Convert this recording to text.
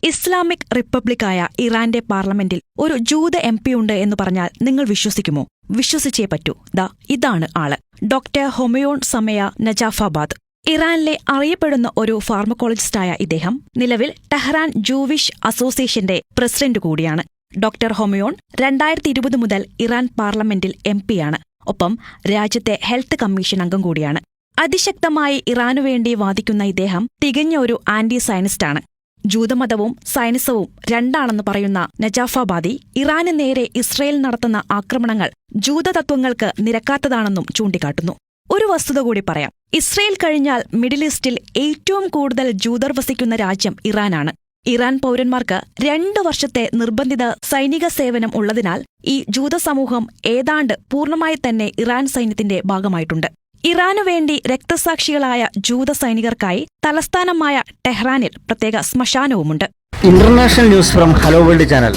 Islamic റിപ്പബ്ലിക്കായ ഇറാന്റെ പാർലമെന്റിൽ ഒരു ജൂത MP ഉണ്ട് എന്ന് പറഞ്ഞാൽ നിങ്ങൾ വിശ്വസിക്കുമോ? വിശ്വസിച്ചേ പറ്റൂ. ഇതാണ് ആള്. ഡോക്ടർ ഹൊമയോൺ സമയ നജാഫാബാദ്. ഇറാനിലെ അറിയപ്പെടുന്ന ഒരു ഫാർമക്കോളജിസ്റ്റായ ഇദ്ദേഹം നിലവിൽ ടെഹ്റാൻ ജൂവിഷ് അസോസിയേഷന്റെ പ്രസിഡന്റ് കൂടിയാണ്. ഡോക്ടർ ഹൊമയോൺ 2020 മുതൽ ഇറാൻ പാർലമെന്റിൽ MP-യാണ്. ഒപ്പം രാജ്യത്തെ ഹെൽത്ത് കമ്മീഷൻ അംഗം കൂടിയാണ്. അതിശക്തമായി ഇറാനുവേണ്ടി വാദിക്കുന്ന ഇദ്ദേഹം തികഞ്ഞ ഒരു ആന്റി സയനിസ്റ്റാണ്. ജൂതമതവും സയനിസവും രണ്ടാണെന്ന് പറയുന്ന നജാഫാബാദി ഇറാന് നേരെ ഇസ്രയേൽ നടത്തുന്ന ആക്രമണങ്ങൾ ജൂതതത്വങ്ങൾക്ക് നിരക്കാത്തതാണെന്നും ചൂണ്ടിക്കാട്ടുന്നു. ഒരു വസ്തുത കൂടി പറയാം. ഇസ്രയേൽ കഴിഞ്ഞാൽ മിഡിൽ ഈസ്റ്റിൽ ഏറ്റവും കൂടുതൽ ജൂതർ വസിക്കുന്ന രാജ്യം ഇറാനാണ്. ഇറാൻ പൗരന്മാർക്ക് 2 വർഷത്തെ നിർബന്ധിത സൈനിക സേവനം ഉള്ളതിനാൽ ഈ ജൂതസമൂഹം ഏതാണ്ട് പൂർണ്ണമായി തന്നെ ഇറാൻ സൈന്യത്തിന്റെ ഭാഗമായിട്ടുണ്ട്. ഇറാനുവേണ്ടി രക്തസാക്ഷികളായ ജൂത സൈനികർക്കായി തലസ്ഥാനമായ ടെഹ്റാനിൽ പ്രത്യേക ശ്മശാനവുമുണ്ട്. International news from hello world channel.